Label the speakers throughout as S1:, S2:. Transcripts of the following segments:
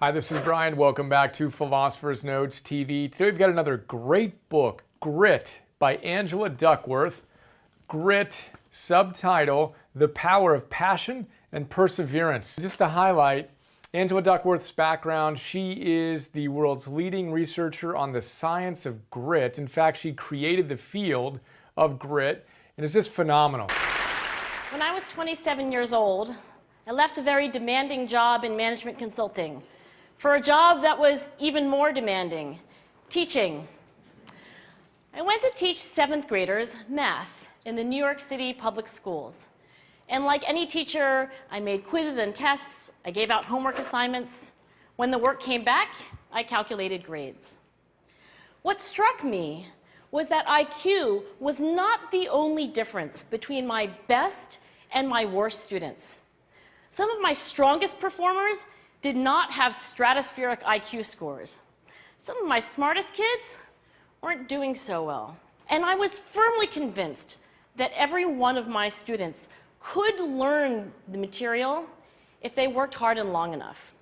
S1: Hi, this is Brian. Welcome back to Philosopher's Notes TV. Today we've got another great book, Grit, by Angela Duckworth. Grit, subtitle, The Power of Passion and Perseverance. Just to highlight Angela Duckworth's background, she is the world's leading researcher on the science of grit. In fact, she created the field of grit, and it's just phenomenal.
S2: When I was 27 years old, I left a very demanding job in management consulting for a job that was even more demanding, teaching. I went to teach 7th graders math in the New York City public schools. And like any teacher, I made quizzes and tests, I gave out homework assignments. When the work came back, I calculated grades. What struck me was that IQ was not the only difference between my best and my worst students. Some of my strongest performers did not have stratospheric IQ scores. Some of my smartest kids weren't doing so well. And I was firmly convinced that every one of my students could learn the material if they worked hard and long enough.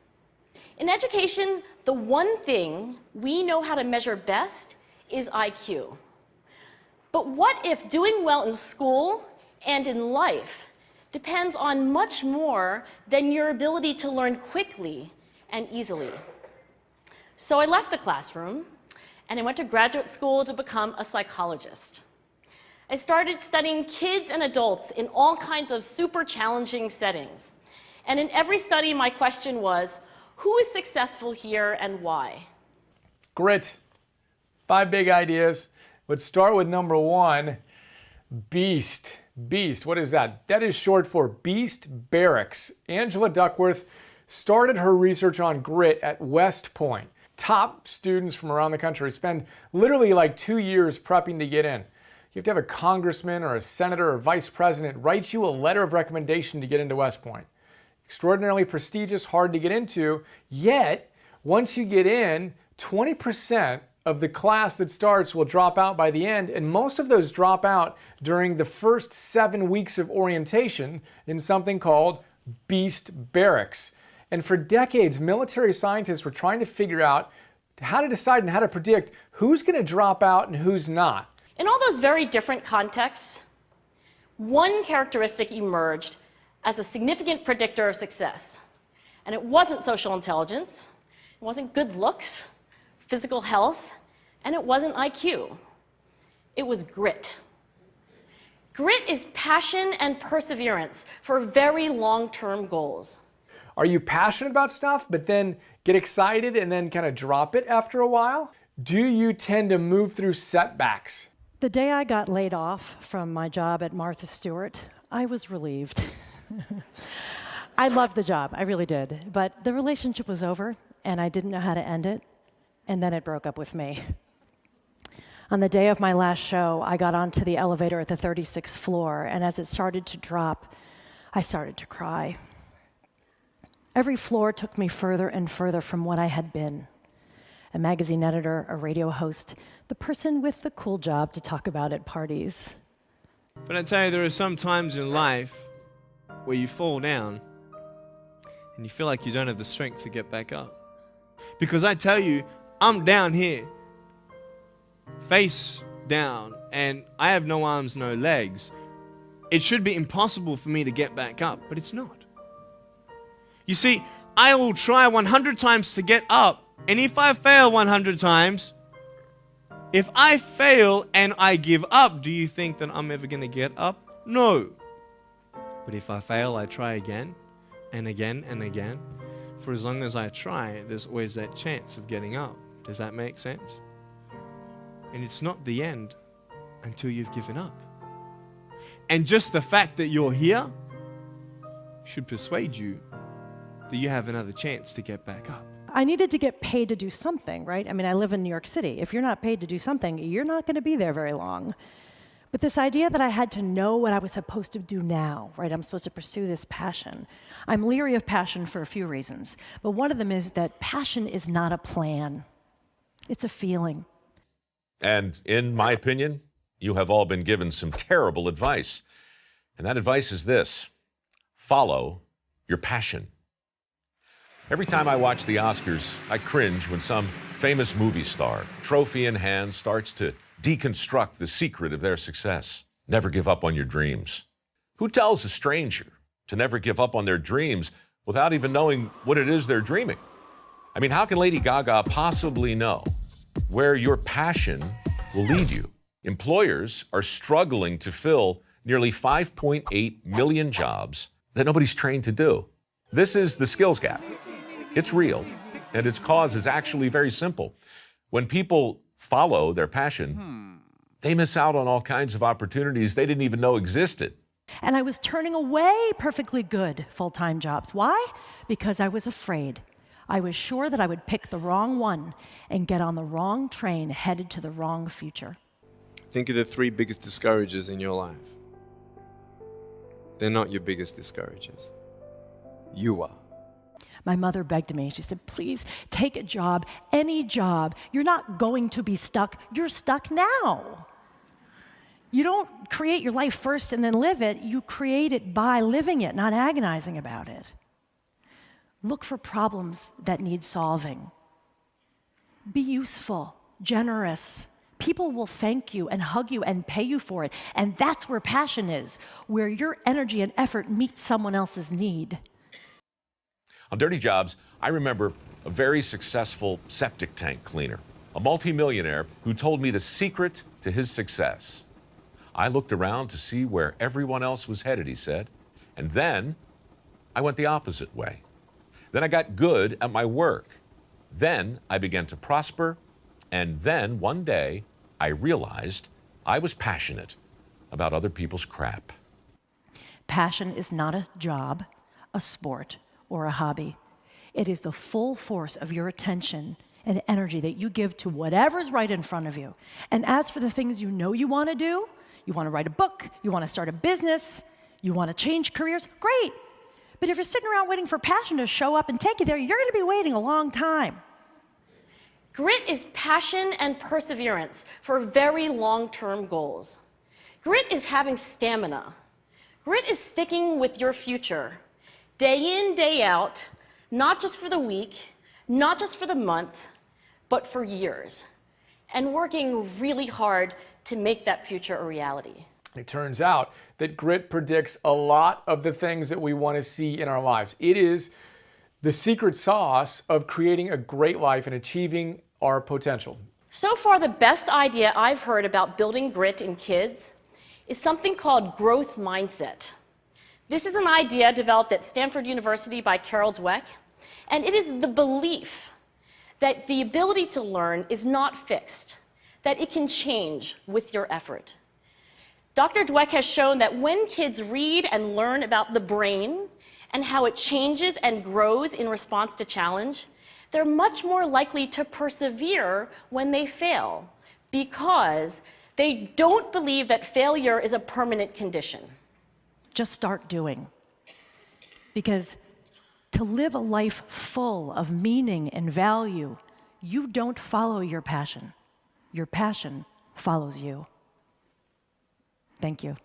S2: In education, the one thing we know how to measure best is IQ. But what if doing well in school and in life depends on much more than your ability to learn quickly and easily? So I left the classroom and I went to graduate school to become a psychologist. I started studying kids and adults in all kinds of super challenging settings. And in every study, my question was, who is successful here and why?
S1: Grit. 5 big ideas. Let's start with number 1, beast. Beast, what is that? That is short for Beast Barracks. Angela Duckworth started her research on grit at West Point. Top students from around the country spend literally like 2 years prepping to get in. You have to have a congressman or a senator or vice president write you a letter of recommendation to get into West Point. Extraordinarily prestigious, hard to get into, yet once you get in, 20% of the class that starts will drop out by the end, and most of those drop out during the first 7 weeks of orientation in something called Beast Barracks. And for decades, military scientists were trying to figure out how to decide and how to predict who's going to drop out and who's not.
S2: In all those very different contexts, one characteristic emerged as a significant predictor of success. And it wasn't social intelligence, it wasn't good looks, physical health, and it wasn't IQ. It was grit. Grit is passion and perseverance for very long-term goals.
S1: Are you passionate about stuff, but then get excited and then kind of drop it after a while? Do you tend to move through setbacks?
S3: The day I got laid off from my job at Martha Stewart, I was relieved. I loved the job, I really did. But the relationship was over, and I didn't know how to end it, and then it broke up with me. On the day of my last show, I got onto the elevator at the 36th floor, and as it started to drop, I started to cry. Every floor took me further and further from what I had been. A magazine editor, a radio host, the person with the cool job to talk about at parties.
S4: But I tell you, there are some times in life where you fall down and you feel like you don't have the strength to get back up. Because I tell you, I'm down here, face down, and I have no arms, no legs. It should be impossible for me to get back up, but it's not. You see, I will try 100 times to get up, and if I fail 100 times, if I fail and I give up, do you think that I'm ever going to get up? No. But if I fail, I try again and again and again. For as long as I try, there's always that chance of getting up. Does that make sense? And it's not the end until you've given up. And just the fact that you're here should persuade you that you have another chance to get back up.
S3: I needed to get paid to do something, right? I mean, I live in New York City. If you're not paid to do something, you're not going to be there very long. But this idea that I had to know what I was supposed to do now, right? I'm supposed to pursue this passion. I'm leery of passion for a few reasons. But one of them is that passion is not a plan. It's a feeling.
S5: And in my opinion, you have all been given some terrible advice. And that advice is this: follow your passion. Every time I watch the Oscars, I cringe when some famous movie star, trophy in hand, starts to deconstruct the secret of their success. Never give up on your dreams. Who tells a stranger to never give up on their dreams without even knowing what it is they're dreaming? I mean, how can Lady Gaga possibly know where your passion will lead you? Employers are struggling to fill nearly 5.8 million jobs that nobody's trained to do. This is the skills gap. It's real, and its cause is actually very simple. When people follow their passion, they miss out on all kinds of opportunities they didn't even know existed.
S3: And I was turning away perfectly good full-time jobs. Why? Because I was afraid. I was sure that I would pick the wrong one and get on the wrong train headed to the wrong future.
S6: Think of the 3 biggest discouragers in your life. They're not your biggest discouragers. You are.
S3: My mother begged me. She said, please take a job, any job. You're not going to be stuck. You're stuck now. You don't create your life first and then live it. You create it by living it, not agonizing about it. Look for problems that need solving. Be useful, generous. People will thank you and hug you and pay you for it. And that's where passion is, where your energy and effort meet someone else's need.
S5: On Dirty Jobs, I remember a very successful septic tank cleaner, a multimillionaire who told me the secret to his success. I looked around to see where everyone else was headed, he said, and then I went the opposite way. Then I got good at my work. Then I began to prosper, and then one day I realized I was passionate about other people's crap.
S3: Passion is not a job, a sport, or a hobby. It is the full force of your attention and energy that you give to whatever's right in front of you. And as for the things you know you want to do, you want to write a book, you want to start a business, you want to change careers, great. But if you're sitting around waiting for passion to show up and take you there, you're going to be waiting a long time.
S2: Grit is passion and perseverance for very long-term goals. Grit is having stamina. Grit is sticking with your future, day in, day out, not just for the week, not just for the month, but for years, and working really hard to make that future a reality.
S1: It turns out that grit predicts a lot of the things that we want to see in our lives. It is the secret sauce of creating a great life and achieving our potential.
S2: So far, the best idea I've heard about building grit in kids is something called growth mindset. This is an idea developed at Stanford University by Carol Dweck, and it is the belief that the ability to learn is not fixed, that it can change with your effort. Dr. Dweck has shown that when kids read and learn about the brain and how it changes and grows in response to challenge, they're much more likely to persevere when they fail because they don't believe that failure is a permanent condition.
S3: Just start doing. Because to live a life full of meaning and value, you don't follow your passion. Your passion follows you. Thank you.